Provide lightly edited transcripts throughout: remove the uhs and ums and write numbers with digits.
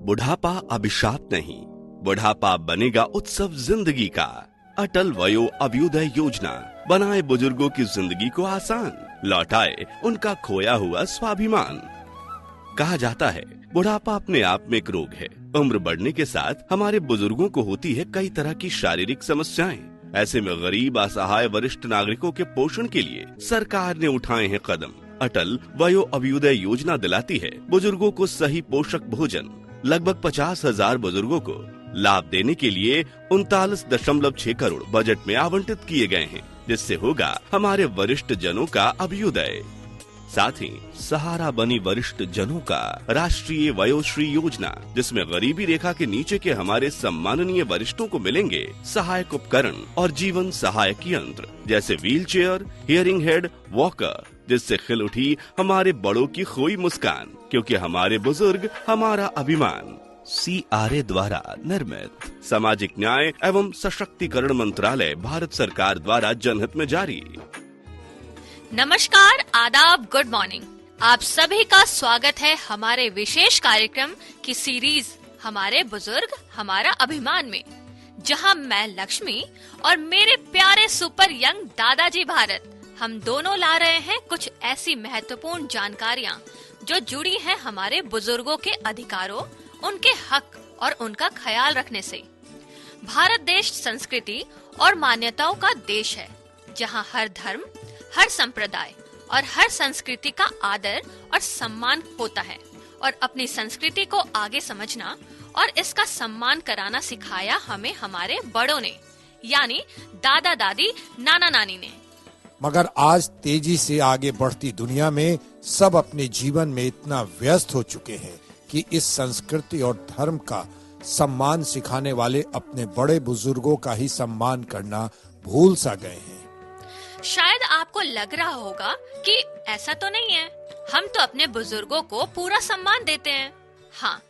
बुढ़ापा अभिशाप नहीं, बुढ़ापा बनेगा उत्सव जिंदगी का। अटल वयो अभ्युदय योजना बनाए बुजुर्गों की जिंदगी को आसान, लौटाए उनका खोया हुआ स्वाभिमान। कहा जाता है बुढ़ापा अपने आप में एक रोग है। उम्र बढ़ने के साथ हमारे बुजुर्गों को होती है कई तरह की शारीरिक समस्याएं। ऐसे में गरीब, असहाय, वरिष्ठ नागरिकों के पोषण के लिए सरकार ने उठाए हैं कदम। अटल वयो अभ्युदय योजना दिलाती है बुजुर्गों को सही पोषक भोजन। लगभग 50,000 बुजुर्गों को लाभ देने के लिए 39.6 करोड़ बजट में आवंटित किए गए हैं, जिससे होगा हमारे वरिष्ठ जनों का अभ्युदय। साथ ही सहारा बनी वरिष्ठ जनों का राष्ट्रीय वयोश्री योजना, जिसमें गरीबी रेखा के नीचे के हमारे सम्माननीय वरिष्ठों को मिलेंगे सहायक उपकरण और जीवन सहायक यंत्र, जैसे wheel chair, hearing head, walker, जिससे खिल उठी हमारे बड़ों की खोई मुस्कान, क्योंकि हमारे बुजुर्ग हमारा अभिमान। CRA द्वारा निर्मित। सामाजिक न्याय एवं सशक्तिकरण मंत्रालय, भारत सरकार द्वारा जनहित में जारी। नमस्कार, आदाब, गुड मॉर्निंग। आप सभी का स्वागत है हमारे विशेष कार्यक्रम की सीरीज हमारे बुजुर्ग हमारा अभिमान में, जहां मैं लक्ष्मी और मेरे प्यारे सुपर यंग दादाजी भारत, हम दोनों ला रहे हैं कुछ ऐसी महत्वपूर्ण जानकारियां जो जुड़ी हैं हमारे बुजुर्गों के अधिकारों, उनके हक और उनका ख्याल रखने से। भारत देश संस्कृति और मान्यताओं का देश है, जहां हर धर्म, हर संप्रदाय और हर संस्कृति का आदर और सम्मान होता है। और अपनी संस्कृति को आगे समझना और इसका सम्मान कराना सिखाया हमें हमारे बड़ों ने, यानी दादा दादी, नाना नानी ने। मगर आज तेजी से आगे बढ़ती दुनिया में सब अपने जीवन में इतना व्यस्त हो चुके हैं कि इस संस्कृति और धर्म का सम्मान सिखाने वाले अपने बड़े बुजुर्गों का ही सम्मान करना भूल सा गए हैं। शायद आपको लग रहा होगा कि ऐसा तो नहीं है, हम तो अपने बुजुर्गों को पूरा सम्मान देते हैं। हाँ,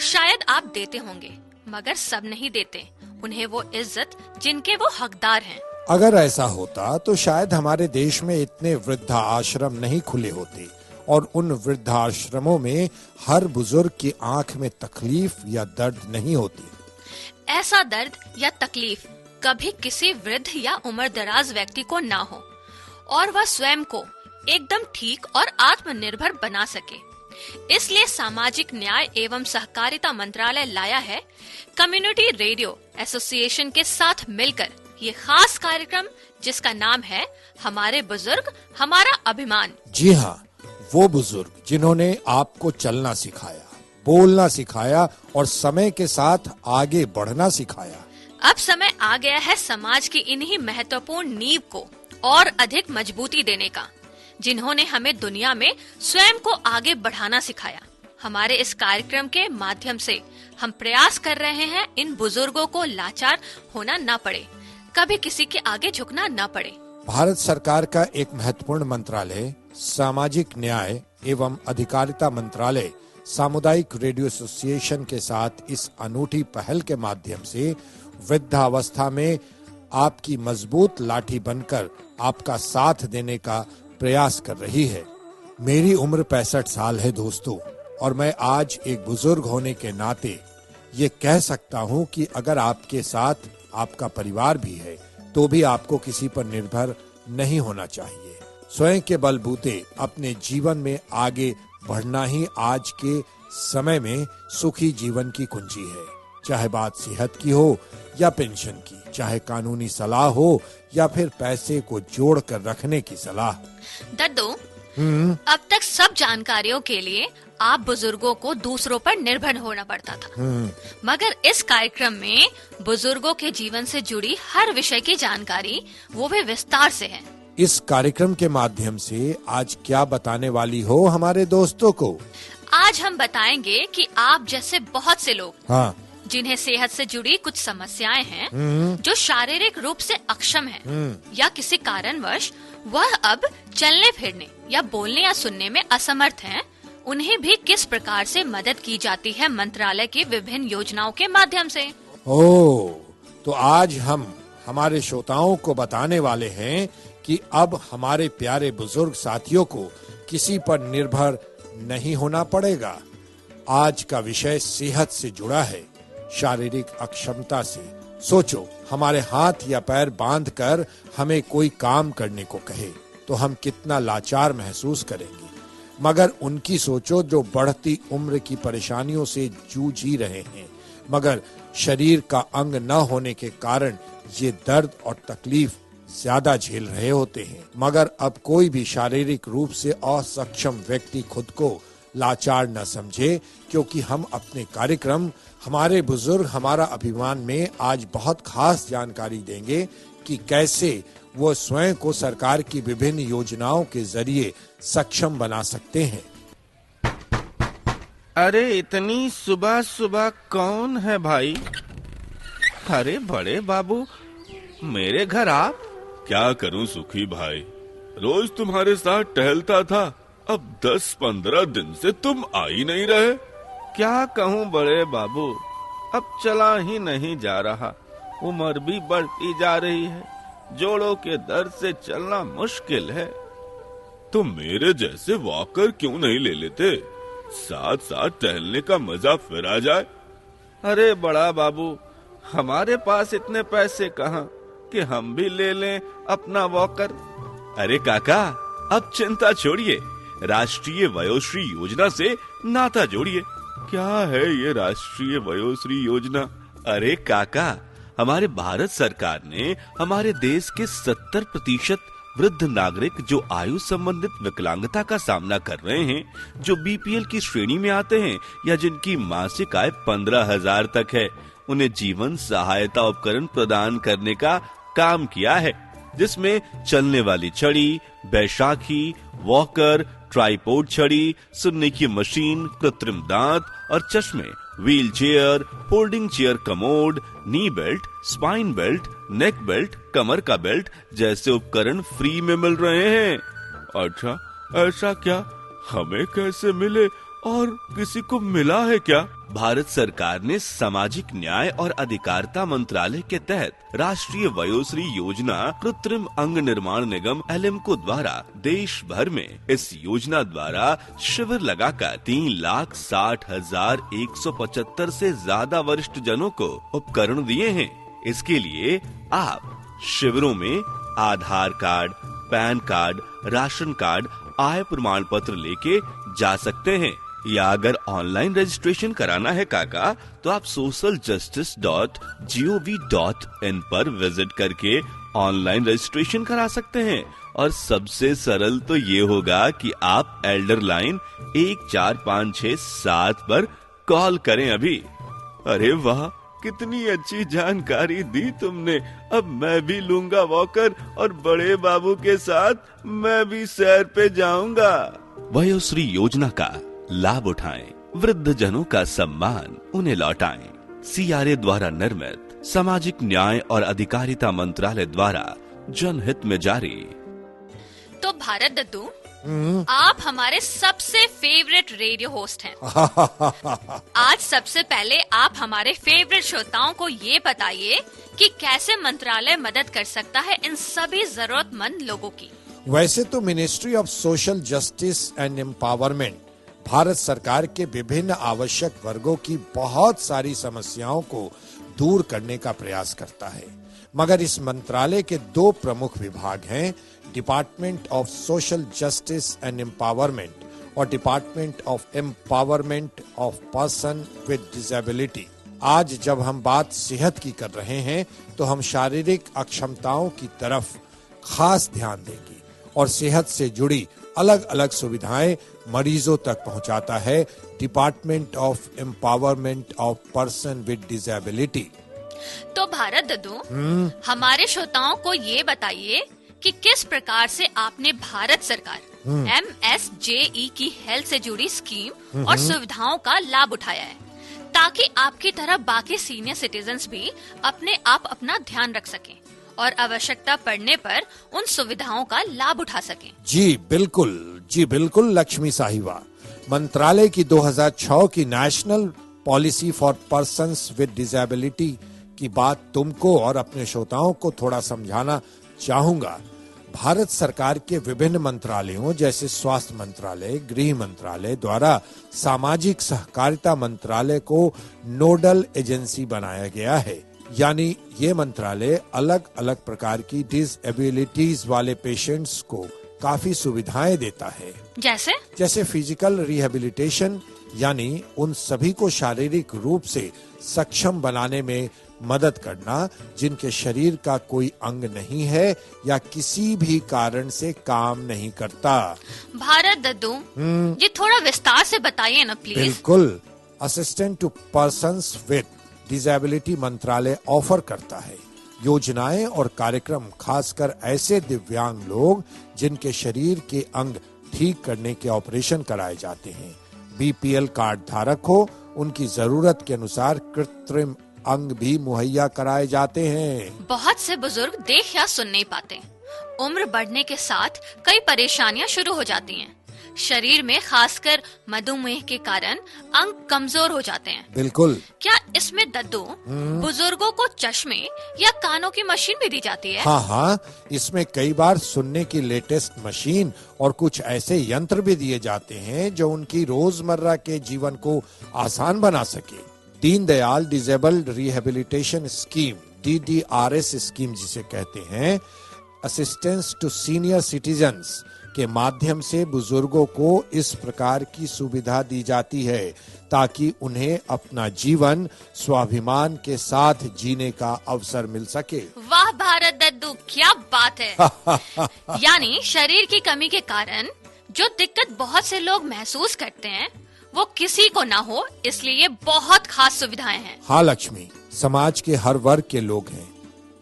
शायद आप देते होंगे, मगर सब नहीं देते उन्हें वो इज्जत जिनके वो हकदार हैं। अगर ऐसा होता तो शायद हमारे देश में इतने वृद्धा आश्रम नहीं खुले होते और उन वृद्धाश्रमों में हर बुजुर्ग की आंख में तकलीफ या दर्द नहीं होती। ऐसा दर्द या तकलीफ कभी किसी वृद्ध या उम्रदराज व्यक्ति को ना हो और वह स्वयं को एकदम ठीक और आत्मनिर्भर बना सके। इसलिए सामाजिक न्याय एवं सहकारिता मंत्रालय लाया है कम्युनिटी रेडियो एसोसिएशन के साथ मिलकर ये खास कार्यक्रम, जिसका नाम है हमारे बुजुर्ग हमारा अभिमान। जी हाँ, वो बुजुर्ग जिन्होंने आपको चलना सिखाया, बोलना सिखाया और समय के साथ आगे बढ़ना सिखाया। अब समय आ गया है समाज की इन्हीं महत्वपूर्ण नींव को और अधिक मजबूती देने का, जिन्होंने हमें दुनिया में स्वयं को आगे बढ़ाना सिखाया। हमारे इस कार्यक्रम के माध्यम से हम प्रयास कर रहे हैं इन बुजुर्गों को लाचार होना न पड़े, कभी किसी के आगे झुकना न पड़े। भारत सरकार का एक महत्वपूर्ण मंत्रालय सामाजिक न्याय एवं अधिकारिता मंत्रालय सामुदायिक रेडियो एसोसिएशन के साथ इस अनूठी पहल के माध्यम से वृद्धावस्था में आपकी मजबूत लाठी बनकर आपका साथ देने का प्रयास कर रही है। मेरी उम्र 65 साल है दोस्तों, और मैं आज एक बुजुर्ग होने के नाते ये कह सकता हूँ कि अगर आपके साथ आपका परिवार भी है तो भी आपको किसी पर निर्भर नहीं होना चाहिए। स्वयं के बलबूते अपने जीवन में आगे बढ़ना ही आज के समय में सुखी जीवन की कुंजी है। चाहे बात सेहत की हो या पेंशन की, चाहे कानूनी सलाह हो या फिर पैसे को जोड़ कर रखने की सलाह। दद्दू, अब तक सब जानकारियों के लिए आप बुजुर्गों को दूसरों पर निर्भर होना पड़ता था, मगर इस कार्यक्रम में बुजुर्गों के जीवन से जुड़ी हर विषय की जानकारी, वो भी विस्तार से है। इस कार्यक्रम के माध्यम से आज क्या बताने वाली हो हमारे दोस्तों को? आज हम बताएंगे कि आप जैसे बहुत से लोग, हाँ, जिन्हें सेहत से जुड़ी कुछ समस्याएं हैं, जो शारीरिक रूप से अक्षम हैं, या किसी कारणवश वह अब चलने फिरने या बोलने या सुनने में असमर्थ हैं, उन्हें भी किस प्रकार से मदद की जाती है मंत्रालय की विभिन्न योजनाओं के माध्यम से। तो आज हम हमारे श्रोताओं को बताने वाले हैं कि अब हमारे प्यारे बुजुर्ग साथियों को किसी पर निर्भर नहीं होना पड़ेगा। आज का विषय सेहत से जुड़ा है, शारीरिक अक्षमता से। सोचो, हमारे हाथ या पैर बांधकर हमें कोई काम करने को कहे तो हम कितना लाचार महसूस करेंगे, मगर उनकी सोचो जो बढ़ती उम्र की परेशानियों से जूझ ही रहे हैं, मगर शरीर का अंग न होने के कारण ये दर्द और तकलीफ ज्यादा झेल रहे होते हैं। मगर अब कोई भी शारीरिक रूप से असक्षम व्यक्ति खुद को लाचार न समझे, क्योंकि हम अपने कार्यक्रम हमारे बुजुर्ग हमारा अभिमान में आज बहुत खास जानकारी देंगे कि कैसे वो स्वयं को सरकार की विभिन्न योजनाओं के जरिए सक्षम बना सकते हैं। अरे इतनी सुबह सुबह कौन है भाई? अरे बड़े बाबू, मेरे घर आप? क्या करूं सुखी भाई, रोज तुम्हारे साथ टहलता था, अब 10-15 दिन से तुम आ ही नहीं रहे। क्या कहूं बड़े बाबू, अब चला ही नहीं जा रहा, उम्र भी बढ़ती जा रही है, जोड़ों के दर्द से चलना मुश्किल है। तो मेरे जैसे वॉकर क्यों नहीं ले लेते? साथ साथ टहलने का मजा फिर आ जाए। अरे बड़ा बाबू, हमारे पास इतने पैसे कहाँ कि हम भी ले लें अपना वॉकर। अरे काका, अब चिंता छोड़िए, राष्ट्रीय वयोश्री योजना से नाता जोड़िए। क्या है ये राष्ट्रीय वयोश्री योजना? अरे काका, हमारे भारत सरकार ने हमारे देश के 70% वृद्ध नागरिक जो आयु संबंधित विकलांगता का सामना कर रहे हैं, जो बीपीएल की श्रेणी में आते हैं या जिनकी मासिक आय 15,000 तक है, उन्हें जीवन सहायता उपकरण प्रदान करने का काम किया है, जिसमें चलने वाली छड़ी, बैसाखी, वॉकर, ट्राइपॉड छड़ी, सुनने की मशीन, कृत्रिम दांत और चश्मे, wheel chair, folding chair commode, knee belt, spine belt, neck belt, कमर का बेल्ट जैसे उपकरण फ्री में मिल रहे हैं। अच्छा, ऐसा क्या? हमें कैसे मिले और किसी को मिला है क्या? भारत सरकार ने सामाजिक न्याय और अधिकारिता मंत्रालय के तहत राष्ट्रीय वयोश्री योजना कृत्रिम अंग निर्माण निगम एलिम्को द्वारा देश भर में इस योजना द्वारा शिविर लगाकर 3,60,175 से ज्यादा वरिष्ठ जनों को उपकरण दिए हैं। इसके लिए आप शिविरों में Aadhaar card, PAN card, ration card, आय प्रमाण पत्र लेके जा सकते हैं, या अगर ऑनलाइन रजिस्ट्रेशन कराना है काका, तो आप socialjustice.gov.in पर विजिट करके ऑनलाइन रजिस्ट्रेशन करा सकते हैं। और सबसे सरल तो ये होगा कि आप एल्डर लाइन 14567 पर कॉल करें अभी। अरे वाह, कितनी अच्छी जानकारी दी तुमने। अब मैं भी लूंगा वॉकर और बड़े बाबू के साथ मैं भी सैर पे जाऊंगा। वयोश्री योजना का लाभ उठाएं, वृद्ध जनों का सम्मान उन्हें लौटाएं। सीआरए द्वारा निर्मित सामाजिक न्याय और अधिकारिता मंत्रालय द्वारा जनहित में जारी। तो भारत दद्दू, आप हमारे सबसे फेवरेट रेडियो होस्ट हैं। आज सबसे पहले आप हमारे फेवरेट श्रोताओं को ये बताइए कि कैसे मंत्रालय मदद कर सकता है इन सभी जरूरतमंद लोगों की। वैसे तो ministry of social justice and empowerment Bharat सरकार के विभिन्न आवश्यक वर्गों की बहुत सारी समस्याओं को दूर करने का प्रयास करता है, मगर इस मंत्रालय के 2 प्रमुख विभाग हैं, department of social justice and empowerment और department of empowerment of person with disability. आज जब हम बात सेहत की कर रहे हैं तो हम शारीरिक अक्षमताओं की तरफ खास ध्यान देंगे और सेहत से जुड़ी अलग अलग सुविधाएं मरीजों तक पहुंचाता है department of empowerment of person with disability. तो भारत दद्दू, हमारे श्रोताओं को ये बताइए कि किस प्रकार से आपने भारत सरकार MSJE की हेल्थ से जुड़ी स्कीम और सुविधाओं का लाभ उठाया है, ताकि आपकी तरह बाकी सीनियर सिटीजन्स भी अपने आप अपना ध्यान रख सकें और आवश्यकता पड़ने पर उन सुविधाओं का लाभ उठा सकें। जी बिल्कुल लक्ष्मी साहिबा। मंत्रालय की 2006 की national policy for persons with disability की बात तुमको और अपने श्रोताओं को थोड़ा समझाना चाहूंगा। भारत सरकार के विभिन्न मंत्रालयों जैसे स्वास्थ्य मंत्रालय, गृह मंत्रालय द्वारा सामाजिक सहकारिता मंत्रालय को नोडल एजेंसी बनाया गया है। यानी ये मंत्रालय अलग अलग प्रकार की डिसेबिलिटीज वाले पेशेंट्स को काफी सुविधाएं देता है। जैसे फिजिकल रिहेबिलिटेशन, यानी उन सभी को शारीरिक रूप से सक्षम बनाने में मदद करना जिनके शरीर का कोई अंग नहीं है या किसी भी कारण से काम नहीं करता। भारत दद्दू, ये थोड़ा विस्तार से बताइए ना प्लीज। बिल्कुल। Assistant to persons with disability मंत्रालय ऑफर करता है योजनाएं और कार्यक्रम खासकर ऐसे दिव्यांग लोग जिनके शरीर के अंग ठीक करने के ऑपरेशन कराए जाते हैं। बीपीएल कार्ड धारक हो, उनकी जरूरत के अनुसार कृत्रिम अंग भी मुहैया कराए जाते हैं। बहुत से बुजुर्ग देख या सुन नहीं पाते। उम्र बढ़ने के साथ कई परेशानियां शुरू हो जाती हैं। शरीर में खासकर मधुमेह के कारण अंग कमजोर हो जाते हैं। बिल्कुल। क्या इसमें दद्दू बुजुर्गों को चश्मे या कानों की मशीन भी दी जाती है? हाँ, इसमें कई बार सुनने की लेटेस्ट मशीन और कुछ ऐसे यंत्र भी दिए जाते हैं जो उनकी रोजमर्रा के जीवन को आसान बना सके। Deendayal disabled rehabilitation scheme, DDRS scheme जिसे कहते हैं, असिस्टेंस टू सीनियर सिटीजन्स के माध्यम से बुजुर्गों को इस प्रकार की सुविधा दी जाती है ताकि उन्हें अपना जीवन स्वाभिमान के साथ जीने का अवसर मिल सके। वाह भारत दद्दू, क्या बात है। यानी शरीर की कमी के कारण जो दिक्कत बहुत से लोग महसूस करते हैं वो किसी को ना हो, इसलिए ये बहुत खास सुविधाएं हैं। हाँ लक्ष्मी, समाज के हर वर्ग के लोग हैं।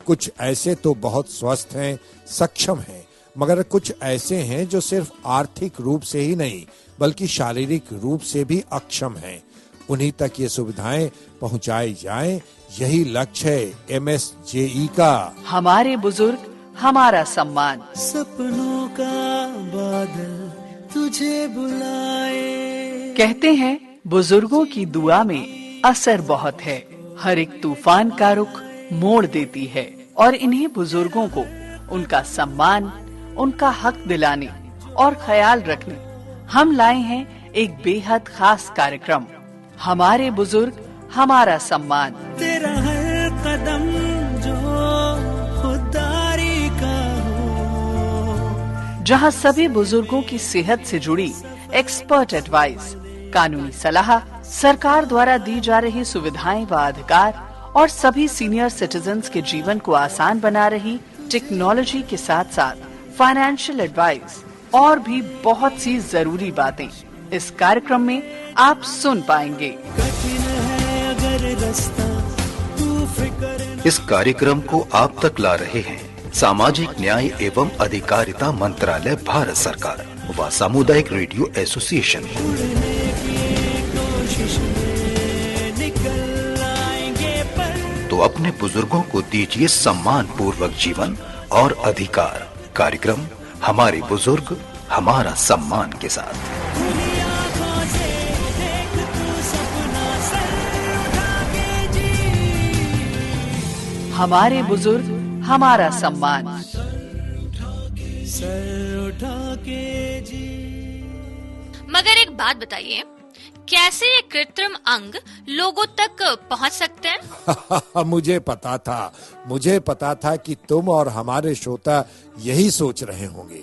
कुछ ऐसे तो बहुत स्वस्थ हैं, सक्षम हैं, मगर कुछ ऐसे हैं जो सिर्फ आर्थिक रूप से ही नहीं बल्कि शारीरिक रूप से भी अक्षम हैं। उन्हीं तक ये सुविधाएं पहुंचाई जाएं, यही लक्ष्य है MSJE का। हमारे बुजुर्ग, हमारा सम्मान। सपनों का बादल तुझे बुलाए। कहते हैं बुजुर्गों की दुआ में असर बहुत है। हर एक तूफान का रुख मोड़ देती है और इन्हीं बुजुर्गों को उनका सम्मान, उनका हक दिलाने और ख्याल रखने हम लाए हैं एक बेहद खास कार्यक्रम, हमारे बुजुर्ग हमारा सम्मान। तेरा हर कदम जो खुदारी का हो, जहां सभी बुजुर्गों की सेहत से जुड़ी एक्सपर्ट एडवाइस, कानूनी सलाह, सरकार द्वारा दी जा रही सुविधाएं व अधिकार और सभी सीनियर सिटीजन्स के जीवन को आसान बना रही टेक्नोलॉजी के साथ साथ फाइनेंशियल एडवाइस और भी बहुत सी जरूरी बातें इस कार्यक्रम में आप सुन पाएंगे। कठिन है अगर रास्ता, तू फिक्र। इस कार्यक्रम को आप तक ला रहे हैं सामाजिक न्याय एवं अधिकारिता मंत्रालय, भारत सरकार व सामुदायिक रेडियो एसोसिएशन। तो अपने बुजुर्गों को दीजिए सम्मान पूर्वक जीवन और अधिकार। कार्यक्रम हमारे बुजुर्ग हमारा सम्मान के साथ। हमारे बुजुर्ग हमारा सम्मान। सर उठा के जी। मगर एक बात बताइए, कैसे ये कृत्रिम अंग लोगों तक पहुंच सकते हैं? मुझे पता था कि तुम और हमारे श्रोता यही सोच रहे होंगे,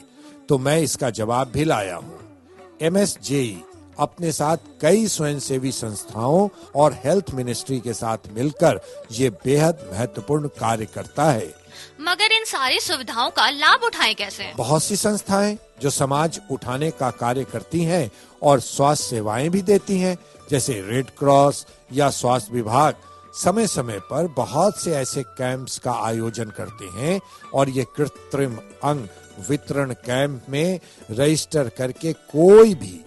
तो मैं इसका जवाब भी लाया हूँ। MSJE अपने साथ कई स्वयंसेवी संस्थाओं और हेल्थ मिनिस्ट्री के साथ मिलकर ये बेहद महत्वपूर्ण कार्य करता है। मगर इन सारी सुविधाओं का लाभ उठाएं कैसे? बहुत सी संस्थाएं जो समाज उठाने का कार्य करती हैं और स्वास्थ्य सेवाएं भी देती हैं, जैसे रेड क्रॉस या स्वास्थ्य विभाग समय समय पर बहुत से ऐसे कैंप्स का आयोजन करते हैं और ये कृत्रिम अंग वितरण कैंप में रजिस्टर करके कोई भी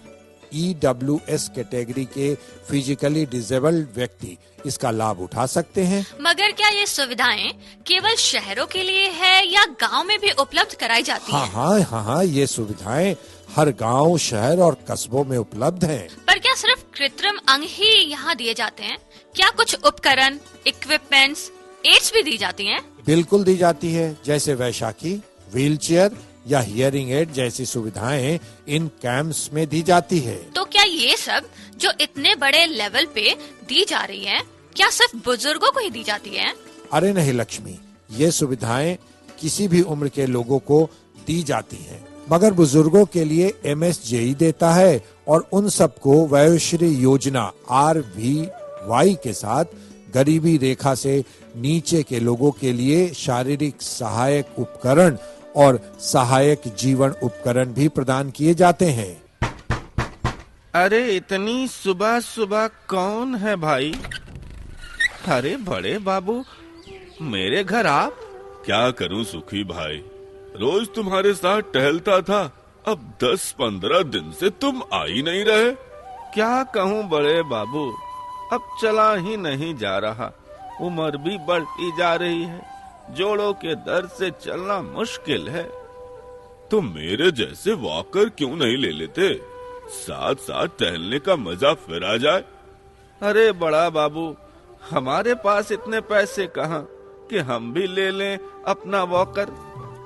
EWS कैटेगरी के फिजिकली डिसेबल्ड व्यक्ति इसका लाभ उठा सकते हैं। मगर क्या ये सुविधाएं केवल शहरों के लिए है या गांव में भी उपलब्ध कराई जाती हैं? हाँ, ये सुविधाएं हर गांव, शहर और कस्बों में उपलब्ध हैं। पर क्या सिर्फ कृत्रिम अंग ही यहाँ दिए जाते हैं? क्या कुछ उपकरण, इक्विपमेंट्स, एड्स भी दी जाती हैं? बिल्कुल दी जाती है, जैसे वैशाखी, व्हीलचेयर, या हियरिंग एड जैसी सुविधाएं इन कैंप्स में दी जाती है। तो क्या ये सब जो इतने बड़े लेवल पे दी जा रही है, क्या सिर्फ बुजुर्गों को ही दी जाती है? अरे नहीं लक्ष्मी, ये सुविधाएं किसी भी उम्र के लोगों को दी जाती हैं, मगर बुजुर्गों के लिए MSJE देता है और उन सबको वयोश्री योजना RVY के साथ गरीबी रेखा से नीचे के लोगों के लिए शारीरिक सहायक उपकरण और सहायक जीवन उपकरण भी प्रदान किए जाते हैं। अरे इतनी सुबह सुबह कौन है भाई? अरे बड़े बाबू, मेरे घर आप? क्या करूं सुखी भाई, रोज तुम्हारे साथ टहलता था, अब 10-15 दिन से तुम आ ही नहीं रहे। क्या कहूँ बड़े बाबू, अब चला ही नहीं जा रहा, उम्र भी बढ़ती जा रही है, जोड़ों के दर्द से चलना मुश्किल है। तो मेरे जैसे वॉकर क्यों नहीं ले लेते? साथ साथ टहलने का मजा फिर आ जाए। अरे बड़ा बाबू, हमारे पास इतने पैसे कहाँ कि हम भी ले लें अपना वॉकर।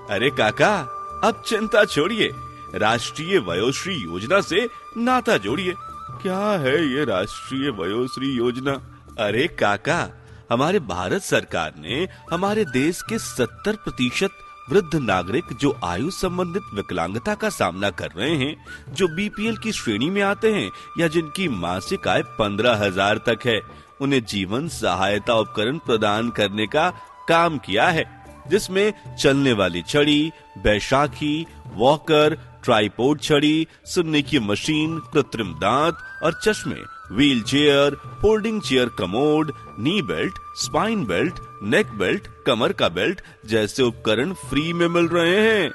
अरे काका, अब चिंता छोड़िए, राष्ट्रीय वयोश्री योजना से नाता जोड़िए। क्या है ये राष्ट्रीय वयोश्री योजना? अरे काका, हमारे भारत सरकार ने हमारे देश के 70% वृद्ध नागरिक जो आयु संबंधित विकलांगता का सामना कर रहे हैं, जो BPL की श्रेणी में आते हैं या जिनकी मासिक आय 15,000 तक है, उन्हें जीवन सहायता उपकरण प्रदान करने का काम किया है, जिसमें चलने वाली छड़ी, बैसाखी, वॉकर, ट्राइपॉड छड़ी, सुनने की मशीन, कृत्रिम दांत और चश्मे, wheel chair, folding chair commode, knee belt, spine belt, neck belt, कमर का बेल्ट जैसे उपकरण फ्री में मिल रहे हैं।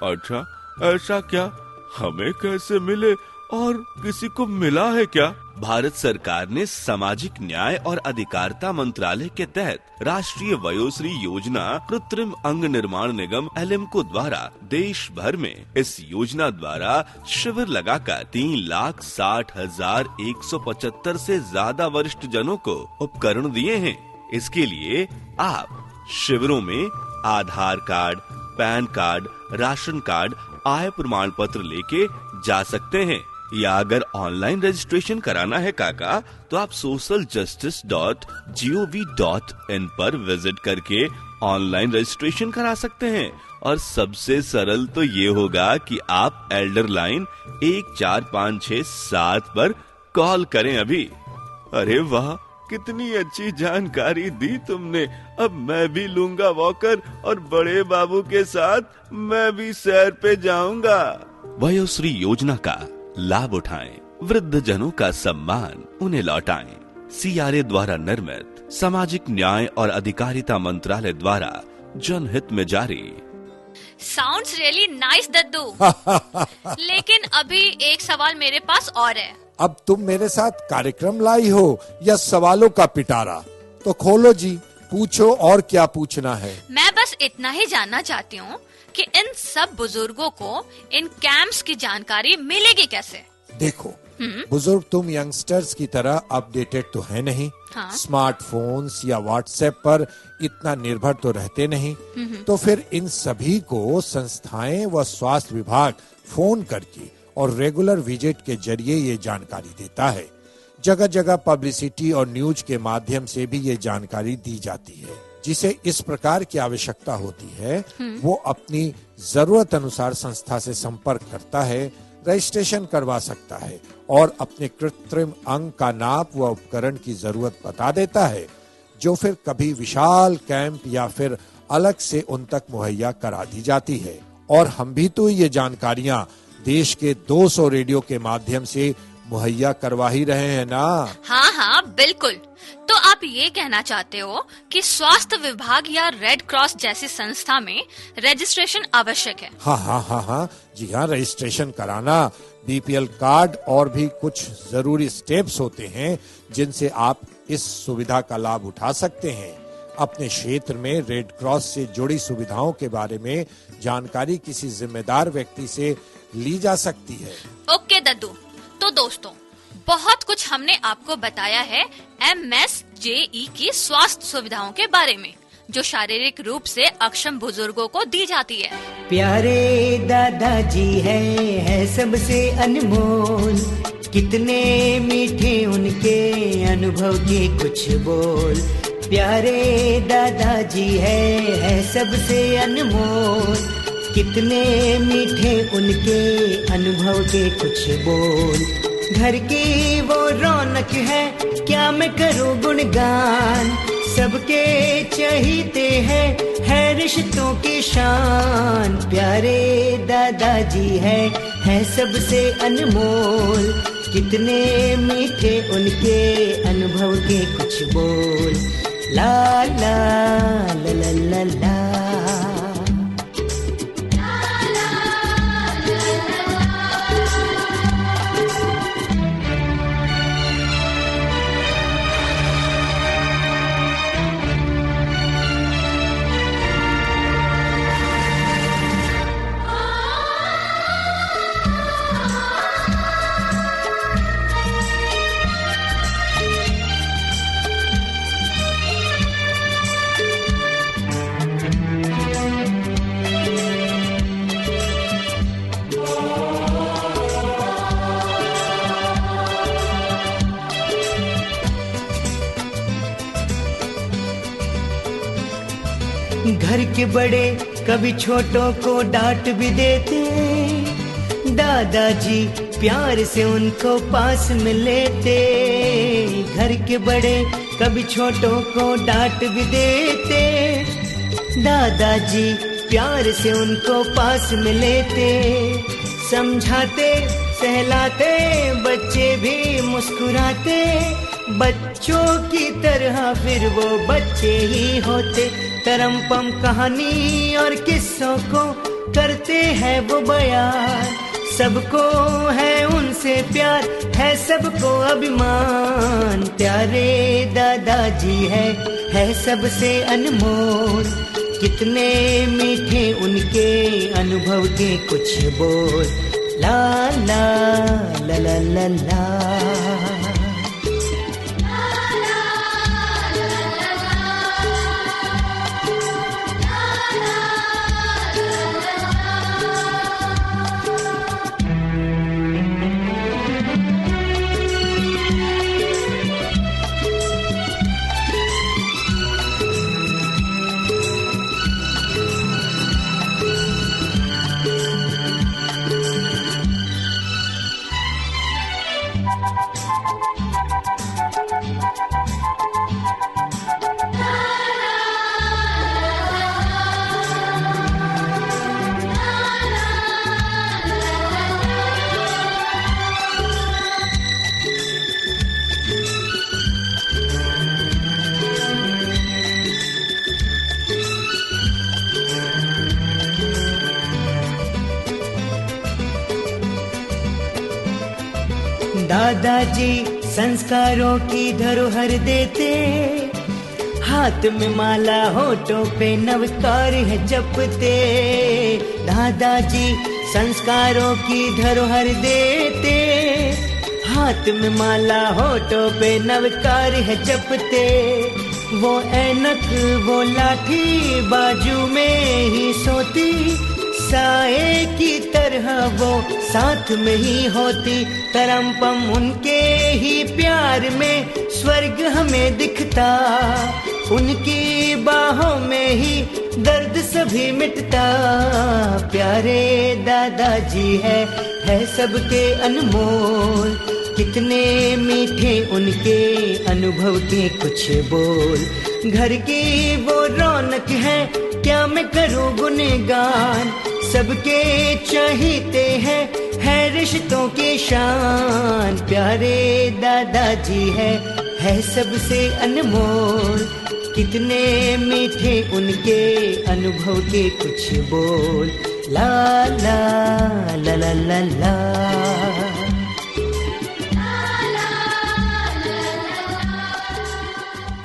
अच्छा, ऐसा क्या? हमें कैसे मिले और किसी को मिला है क्या? भारत सरकार ने सामाजिक न्याय और अधिकारिता मंत्रालय के तहत राष्ट्रीय वयोश्री योजना कृत्रिम अंग निर्माण निगम LMCO द्वारा देश भर में इस योजना द्वारा शिविर लगाकर 3,60,175 से ज्यादा वरिष्ठ जनों को उपकरण दिए हैं। इसके लिए आप शिविरों में Aadhaar card, PAN card, ration card, आय प्रमाण पत्र लेके जा सकते हैं, या अगर ऑनलाइन रजिस्ट्रेशन कराना है काका, तो आप socialjustice.gov.in पर विजिट करके ऑनलाइन रजिस्ट्रेशन करा सकते हैं। और सबसे सरल तो ये होगा कि आप एल्डर लाइन 14567 पर कॉल करें अभी। अरे वाह, कितनी अच्छी जानकारी दी तुमने। अब मैं भी लूंगा वॉकर और बड़े बाबू के साथ मैं भी सैर पे जाऊंगा। वयोश्री योजना का लाभ उठाएं, वृद्ध जनों का सम्मान उन्हें लौटाएं। CRA द्वारा निर्मित सामाजिक न्याय और अधिकारिता मंत्रालय द्वारा जनहित में जारी। साउंड्स रियली नाइस दद्दू। लेकिन अभी एक सवाल मेरे पास और है। अब तुम मेरे साथ कार्यक्रम लाई हो या सवालों का पिटारा? तो खोलो जी, पूछो और क्या पूछना है। मैं बस इतना ही जानना चाहती हूँ कि इन सब बुजुर्गों को इन कैंप्स की जानकारी मिलेगी कैसे? देखो, बुजुर्ग तुम यंगस्टर्स की तरह अपडेटेड तो है नहीं। हाँ? स्मार्टफोन्स या व्हाट्सएप पर इतना निर्भर तो रहते नहीं। तो फिर इन सभी को संस्थाएं व स्वास्थ्य विभाग फोन करके और रेगुलर विजिट के जरिए ये जानकारी देता है। जगह जगह पब्लिसिटी और न्यूज के माध्यम से भी ये जानकारी दी जाती है। जिसे इस प्रकार की आवश्यकता होती है, वो अपनी जरूरत अनुसार संस्था से संपर्क करता है, रजिस्ट्रेशन करवा सकता है और अपने कृत्रिम अंग का नाप व उपकरण की जरूरत बता देता है, जो फिर कभी विशाल कैंप या फिर अलग से उन तक मुहैया करा दी जाती है। और हम भी तो ये जानकारियां देश के 200 रेडियो के माध्यम से मुहैया करवा ही रहे हैं ना। हाँ हाँ बिल्कुल। तो आप ये कहना चाहते हो कि स्वास्थ्य विभाग या रेड क्रॉस जैसी संस्था में रजिस्ट्रेशन आवश्यक है? हाँ, जी हाँ, रजिस्ट्रेशन कराना, BPL कार्ड और भी कुछ जरूरी स्टेप्स होते हैं जिनसे आप इस सुविधा का लाभ उठा सकते हैं। अपने क्षेत्र में रेड क्रॉस से जुड़ी सुविधाओं के बारे में जानकारी किसी जिम्मेदार व्यक्ति से ली जा सकती है। ओके दद्दू, तो दोस्तों बहुत कुछ हमने आपको बताया है MSJE की स्वास्थ्य सुविधाओं के बारे में, जो शारीरिक रूप से अक्षम बुजुर्गों को दी जाती है। प्यारे दादाजी है सबसे अनमोल, कितने मीठे उनके अनुभव के कुछ बोल। प्यारे दादाजी है सबसे अनमोल, कितने मीठे उनके अनुभव के कुछ बोल। घर की वो रौनक है, क्या मैं करूं गुणगान, सबके चहीते है रिश्तों की शान। प्यारे दादाजी है सबसे अनमोल, कितने मीठे उनके अनुभव के कुछ बोल। ला ला ला ला ला ला। घर के बड़े कभी छोटों को डांट भी देते, दादाजी प्यार से उनको पास में लेते। घर के बड़े कभी छोटों को डांट भी देते, दादाजी प्यार से उनको पास में लेते। समझाते सहलाते बच्चे भी मुस्कुराते, बच्चों की तरह फिर वो बच्चे ही होते। तरमपम कहानी और किस्सों को करते हैं वो बयान, सबको है उनसे प्यार, है सबको अभिमान। प्यारे दादाजी है सबसे अनमोल, कितने मीठे उनके अनुभव के कुछ बोल। ला ला ला ला ला ला। दादाजी संस्कारों की धरोहर देते, हाथ में माला होठों पे नवकार है जपते। दादाजी संस्कारों की धरोहर देते, हाथ में माला होठों पे नवकार है जपते। वो ऐनक वो लाठी बाजू में ही सोती, साए की तरह वो साथ में ही होती। तरमपम उनके ही प्यार में स्वर्ग हमें दिखता, उनकी बाहों में ही दर्द सभी मिटता। प्यारे दादाजी है सबके अनमोल, कितने मीठे उनके अनुभव के कुछ बोल। घर की वो रौनक है, क्या मैं करूं गुनगान, सबके चाहते हैं है रिश्तों की शान। प्यारे दादाजी है सबसे अनमोल, कितने मीठे उनके अनुभव के कुछ बोल। ला ला ला ला ला ला।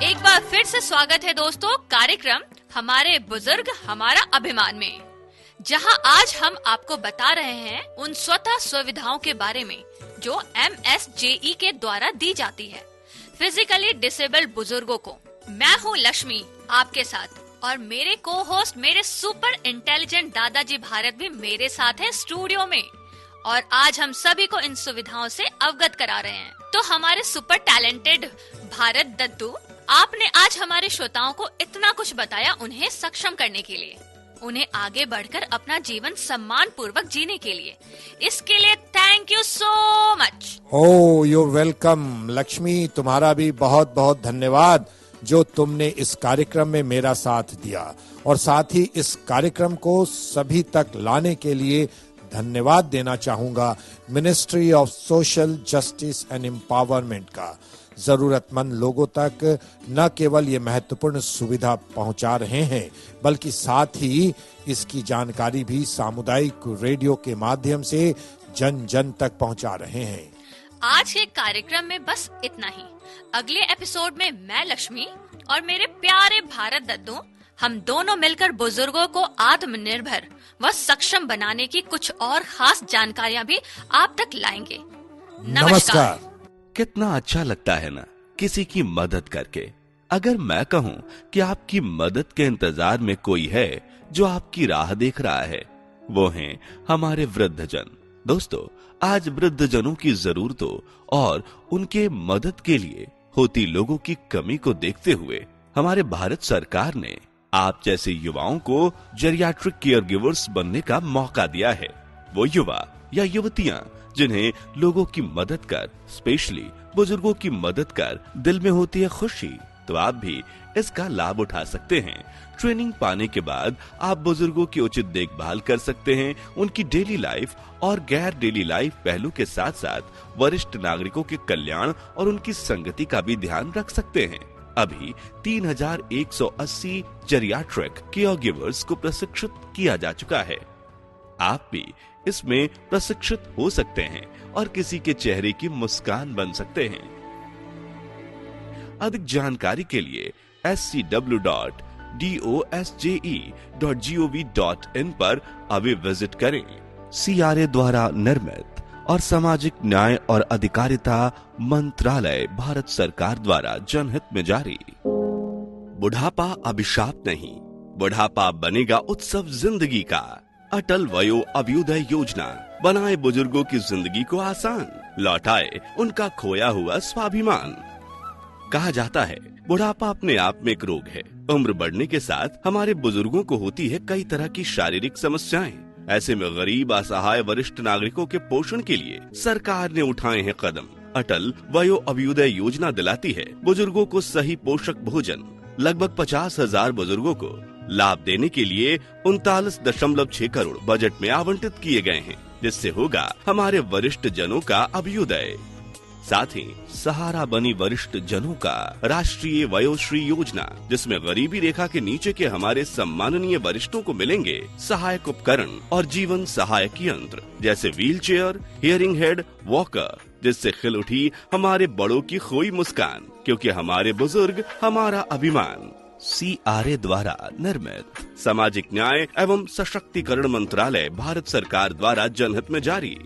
एक बार फिर से स्वागत है दोस्तों कार्यक्रम हमारे बुजुर्ग हमारा अभिमान में, जहां आज हम आपको बता रहे हैं उन स्वतः सुविधाओं के बारे में जो MSJE के द्वारा दी जाती है फिजिकली डिसेबल्ड बुजुर्गों को। मैं हूं लक्ष्मी आपके साथ और मेरे को होस्ट, मेरे सुपर इंटेलिजेंट दादाजी भारत भी मेरे साथ है स्टूडियो में, और आज हम सभी को इन सुविधाओं से अवगत करा रहे हैं। तो हमारे सुपर टैलेंटेड भारत दद्दू, आपने आज हमारे श्रोताओं को इतना कुछ बताया उन्हें सक्षम करने के लिए, उन्हें आगे बढ़कर अपना जीवन सम्मान पूर्वक जीने के लिए। इसके लिए thank you so much. Oh, you welcome Lakshmi, तुम्हारा भी बहुत बहुत धन्यवाद जो तुमने इस कार्यक्रम में मेरा साथ दिया, और साथ ही इस कार्यक्रम को सभी तक लाने के लिए धन्यवाद देना चाहूंगा ministry of social justice and empowerment का। जरूरतमंद लोगों तक न केवल ये महत्वपूर्ण सुविधा पहुंचा रहे हैं, बल्कि साथ ही इसकी जानकारी भी सामुदायिक रेडियो के माध्यम से जन जन तक पहुंचा रहे हैं। आज के कार्यक्रम में बस इतना ही। अगले एपिसोड में मैं लक्ष्मी और मेरे प्यारे भारत दद्दू, हम दोनों मिलकर बुजुर्गों को आत्मनिर्भर व सक्षम बनाने की कुछ और खास जानकारियां भी आप तक लाएंगे। नमस्कार। कितना अच्छा लगता है ना किसी की मदद करके। अगर मैं कहूं कि आपकी मदद के इंतजार में कोई है जो आपकी राह देख रहा है, वो हैं हमारे वृद्धजन। दोस्तों, आज वृद्धजनों की जरूरतों और उनके मदद के लिए होती लोगों की कमी को देखते हुए हमारे भारत सरकार ने आप जैसे युवाओं को जेरियाट्रिक केयर गिवर्स बनने का मौका दिया है। वो युवा या युवतियां जिन्हें लोगों की मदद कर, स्पेशली बुजुर्गों की मदद कर दिल में होती है खुशी, तो आप भी इसका लाभ उठा सकते हैं। ट्रेनिंग पाने के बाद आप बुजुर्गों की उचित देखभाल कर सकते हैं। उनकी डेली लाइफ और गैर डेली लाइफ पहलू के साथ साथ वरिष्ठ नागरिकों के कल्याण और उनकी संगति का भी ध्यान रख सकते हैं। अभी 3180 जेरियाट्रिक केयर गिवर्स को प्रशिक्षित किया जा चुका है। आप भी इसमें प्रशिक्षित हो सकते हैं और किसी के चेहरे की मुस्कान बन सकते हैं। अधिक जानकारी के लिए scw.dosje.gov.in पर अभी विजिट करें। CRA द्वारा निर्मित और सामाजिक न्याय और अधिकारिता मंत्रालय, भारत सरकार द्वारा जनहित में जारी। बुढ़ापा अभिशाप नहीं, बुढ़ापा बनेगा उत्सव जिंदगी का। अटल वयो अभ्युदय योजना बनाए बुजुर्गों की जिंदगी को आसान, लौटाए उनका खोया हुआ स्वाभिमान। कहा जाता है बुढ़ापा अपने आप में एक रोग है। उम्र बढ़ने के साथ हमारे बुजुर्गों को होती है कई तरह की शारीरिक समस्याएं। ऐसे में गरीब, असहाय वरिष्ठ नागरिकों के पोषण के लिए सरकार ने उठाए हैं कदम। अटल वयो अभ्युदय योजना दिलाती है बुजुर्गों को सही पोषक भोजन। लगभग 50,000 बुजुर्गों को लाभ देने के लिए 39.6 करोड़ बजट में आवंटित किए गए हैं, जिससे होगा हमारे वरिष्ठ जनों का अभ्युदय। साथ ही सहारा बनी वरिष्ठ जनों का राष्ट्रीय वयोश्री योजना, जिसमें गरीबी रेखा के नीचे के हमारे सम्माननीय वरिष्ठों को मिलेंगे सहायक उपकरण और जीवन सहायक यंत्र, जैसे wheel chair, hearing head, walker, जिससे खिल उठी हमारे बड़ों की खोई मुस्कान, क्योंकि हमारे बुजुर्ग हमारा अभिमान। CRA द्वारा निर्मित सामाजिक न्याय एवं सशक्तिकरण मंत्रालय, भारत सरकार द्वारा जनहित में जारी।